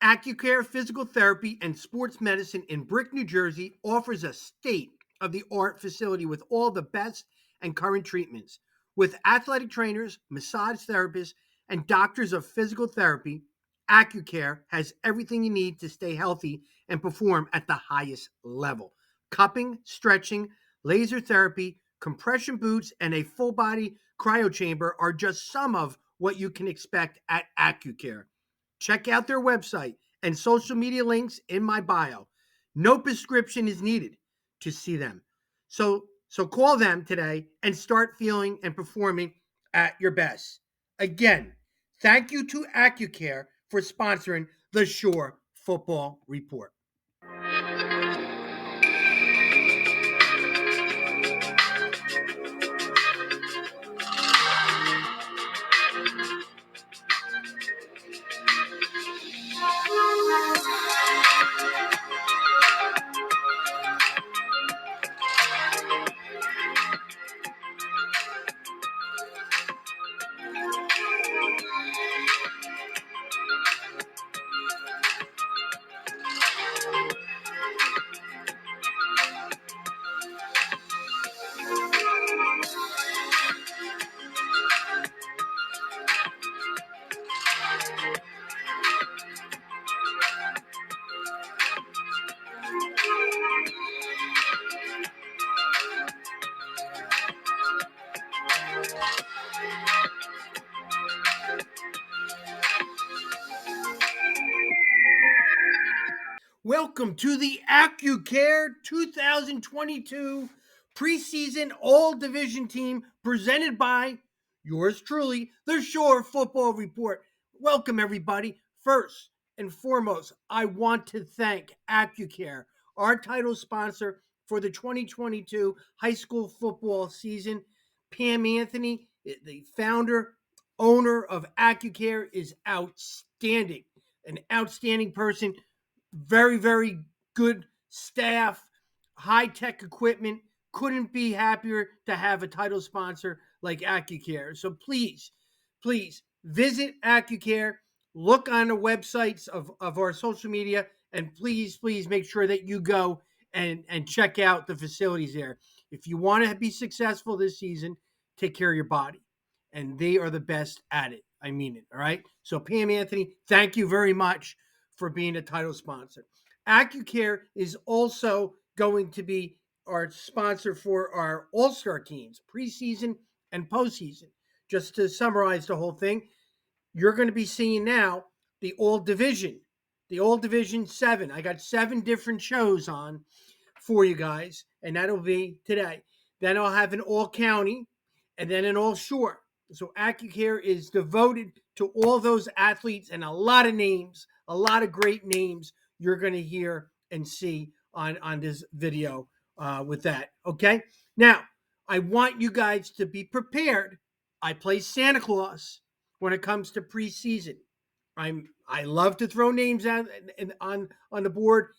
Accucare Physical Therapy and Sports Medicine in Brick, New Jersey offers a state-of-the-art facility with all the best and current treatments. With athletic trainers, massage therapists, and doctors of physical therapy, Accucare has everything you need to stay healthy and perform at the highest level. Cupping, stretching, laser therapy, compression boots, and a full-body cryo chamber are just some of what you can expect at Accucare. Check out their website and social media links in my bio. No prescription is needed to see them. So call them today and start feeling and performing at your best. Again, thank you to Accucare for sponsoring the Shore Football Report. Welcome to the Accucare 2022 preseason all-division team presented by yours truly, the Shore Football Report. Welcome, everybody. First and foremost, I want to thank Accucare, our title sponsor for the 2022 high school football season. Pam Anthony, the founder, owner of Accucare, is outstanding, an outstanding person. Very, very good staff, high-tech equipment. Couldn't be happier to have a title sponsor like Accucare. So please visit Accucare, look on the websites of our social media, and please make sure that you go and check out the facilities there. If you want to be successful this season, take care of your body. And they are the best at it. I mean it, all right? So Pam Anthony, thank you very much for being a title sponsor. Accucare is also going to be our sponsor for our all-star teams, preseason and postseason. Just to summarize the whole thing, you're going to be seeing now the all-division 7. I got 7 different shows on for you guys, and that'll be today. Then I'll have an all-county and then an all-shore. So Accucare is devoted to all those athletes and a lot of names, a lot of great names you're going to hear and see on this video with that. Okay. Now, I want you guys to be prepared. I play Santa Claus when it comes to preseason. I love to throw names out on the board.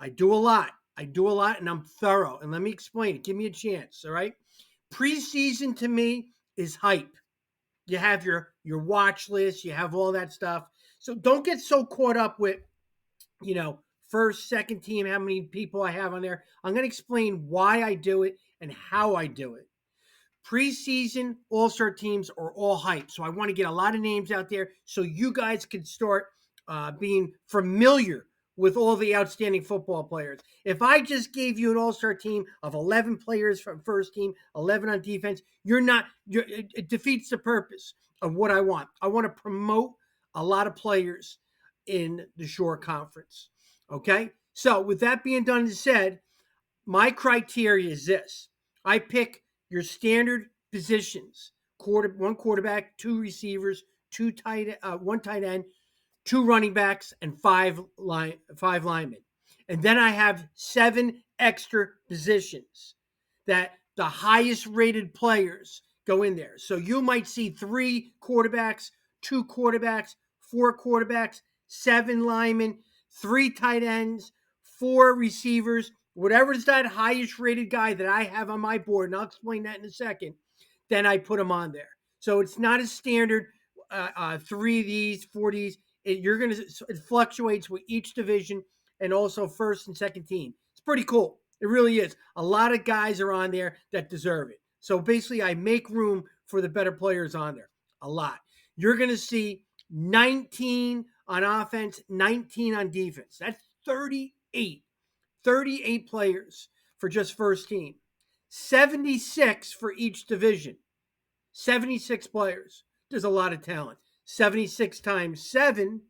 I do a lot, and I'm thorough. And let me explain it. Give me a chance. All right. Preseason to me is hype. You have your watch list, you have all that stuff. So don't get so caught up with, first, second team, how many people I have on there. I'm going to explain why I do it and how I do it. Preseason all-star teams are all hype. So I want to get a lot of names out there so you guys can start being familiar with all the outstanding football players. If I just gave you an all-star team of 11 players from first team, 11 on defense, it defeats the purpose of what I want. I want to promote a lot of players in the Shore Conference. Okay? So with that being done and said, my criteria is this. I pick your standard positions: one quarterback, 2 receivers, one tight end, 2 running backs, and 5 linemen. And then I have 7 extra positions that the highest rated players go in there. So you might see 3 quarterbacks, 2 quarterbacks, 4 quarterbacks, 7 linemen, 3 tight ends, 4 receivers, whatever's that highest rated guy that I have on my board, and I'll explain that in a second, then I put him on there. So it's not a standard 3 of these, 4 of these. It fluctuates with each division and also first and second team. It's pretty cool. It really is. A lot of guys are on there that deserve it. So basically, I make room for the better players on there. A lot. You're going to see 19 on offense, 19 on defense. That's 38. 38 players for just first team. 76 for each division. 76 players. There's a lot of talent. 76 times 7,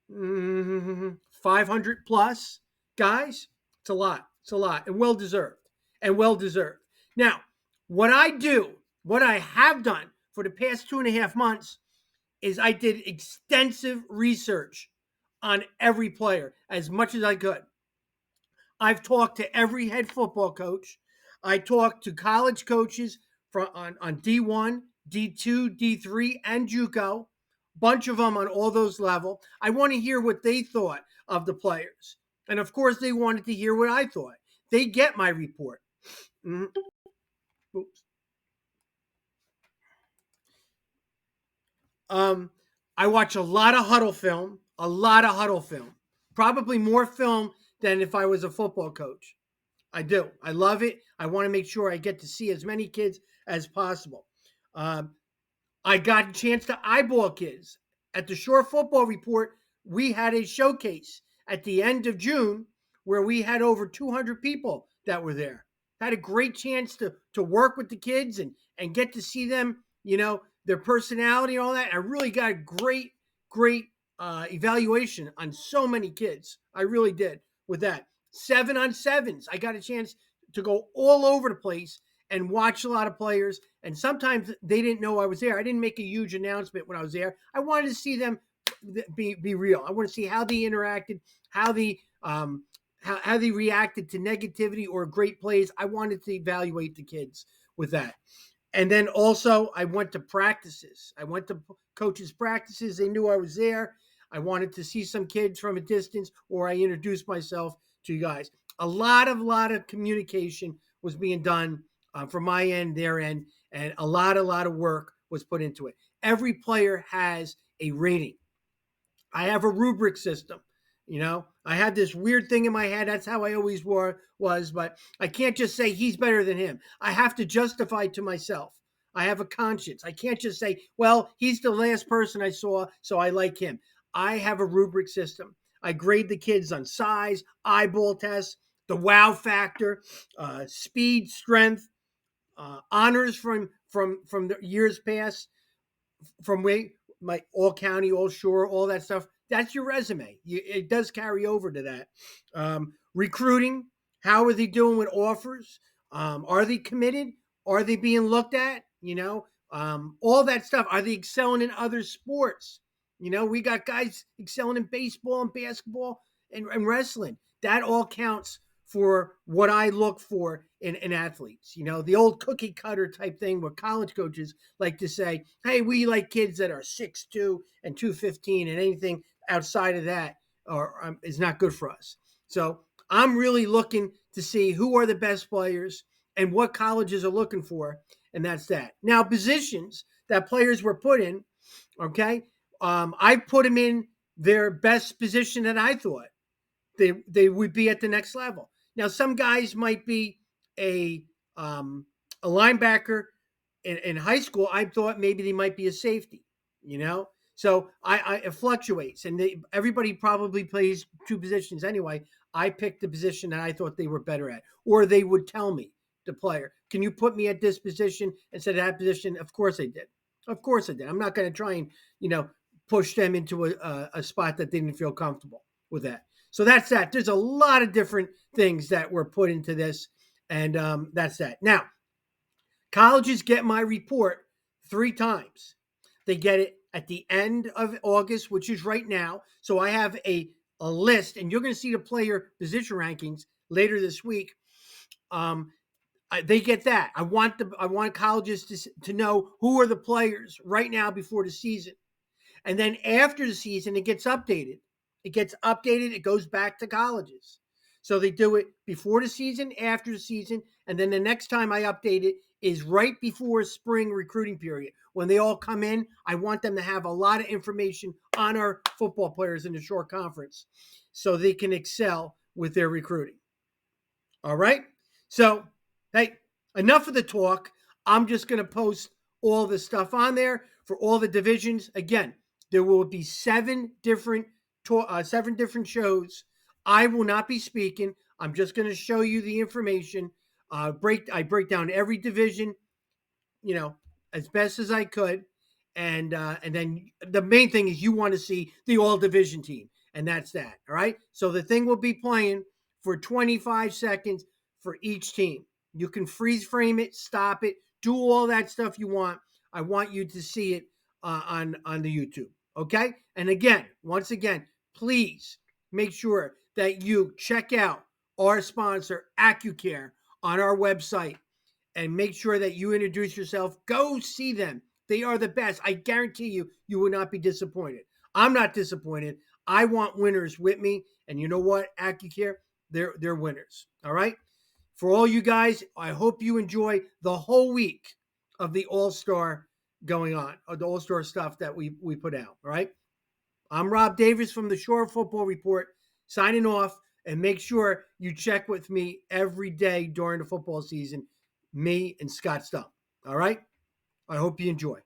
500 plus guys. It's a lot. It's a lot. And well deserved. And well deserved. Now, what I have done for the past 2.5 months is I did extensive research on every player as much as I could. I've talked to every head football coach. I talked to college coaches on D1, D2, D3, and JUCO. Bunch of them on all those levels. I want to hear what they thought of the players. And of course, they wanted to hear what I thought. They get my report. Oops. I watch a lot of huddle film, probably more film than if I was a football coach. I do. I love it. I want to make sure I get to see as many kids as possible. I got a chance to eyeball kids. At the Shore Football Report, we had a showcase at the end of June where we had over 200 people that were there. Had a great chance to work with the kids and get to see them, their personality and all that. I really got a great evaluation on so many kids. I really did with that. 7-on-7s. I got a chance to go all over the place and watch a lot of players. And sometimes they didn't know I was there. I didn't make a huge announcement when I was there. I wanted to see them be real. I want to see how they interacted, how they reacted to negativity or great plays. I wanted to evaluate the kids with that. And then also I went to practices. I went to coaches' practices. They knew I was there. I wanted to see some kids from a distance, or I introduced myself to you guys. A lot of communication was being done from my end, their end, and a lot of work was put into it. Every player has a rating. I have a rubric system. I had this weird thing in my head. That's how I always was, but I can't just say he's better than him. I have to justify to myself. I have a conscience. I can't just say, well, he's the last person I saw, so I like him. I have a rubric system. I grade the kids on size, eyeball tests, the wow factor, speed, strength, honors from the years past, from my all county, all shore, all that stuff. That's your resume. It does carry over to that. Recruiting. How are they doing with offers? Are they committed? Are they being looked at? All that stuff. Are they excelling in other sports? We got guys excelling in baseball and basketball and wrestling. That all counts for what I look for in athletes. The old cookie cutter type thing where college coaches like to say, hey, we like kids that are 6'2" and 215, and anything outside of that is not good for us. So I'm really looking to see who are the best players and what colleges are looking for, and that's that. Now, positions that players were put in, okay, I put them in their best position that I thought they would be at the next level. Now, some guys might be a linebacker in high school. I thought maybe they might be a safety, So it fluctuates, and everybody probably plays two positions anyway. I picked the position that I thought they were better at, or they would tell me, the player, can you put me at this position instead of that position? Of course I did. Of course I did. I'm not going to try and, push them into a spot that they didn't feel comfortable with that. So that's that. There's a lot of different things that were put into this, and that's that. Now, colleges get my report 3 times. They get it at the end of August, which is right now. So I have a list, and you're going to see the player position rankings later this week. They get that. I want colleges to know who are the players right now before the season. And then after the season, it gets updated. It goes back to colleges. So they do it before the season, after the season, and then the next time I update it is right before spring recruiting period. When they all come in, I want them to have a lot of information on our football players in the short conference so they can excel with their recruiting. All right? So, hey, enough of the talk. I'm just going to post all the stuff on there for all the divisions. Again, there will be seven different shows. I will not be speaking. I'm just going to show you the information. I break down every division, you know, as best as I could, and then the main thing is you want to see the all division team, and that's that. All right. So the thing will be playing for 25 seconds for each team. You can freeze frame it, stop it, do all that stuff you want. I want you to see it on the YouTube. Okay. And again, once again, please make sure that you check out our sponsor, Accucare, on our website and make sure that you introduce yourself. Go see them. They are the best. I guarantee you, you will not be disappointed. I'm not disappointed. I want winners with me. And you know what, Accucare, they're winners. All right. For all you guys, I hope you enjoy the whole week of the All-Star going on, or the All-Star stuff that we put out. All right. I'm Rob Davis from the Shore Football Report, signing off. And make sure you check with me every day during the football season, me and Scott Stump. All right? I hope you enjoy.